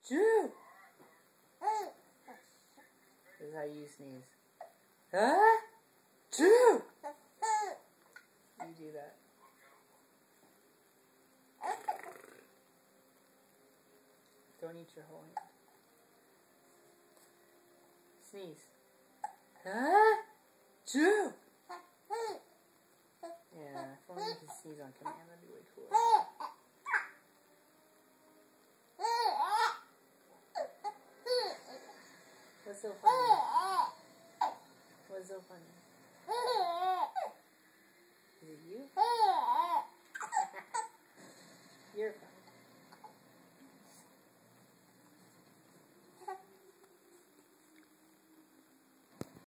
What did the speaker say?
Chew. This is how you sneeze. Huh? Chew. You do that. Don't eat your whole hand. Sneeze. Huh? Chew. Yeah, if only you could sneeze on command, that'd be way cooler. What's so funny? What's so funny?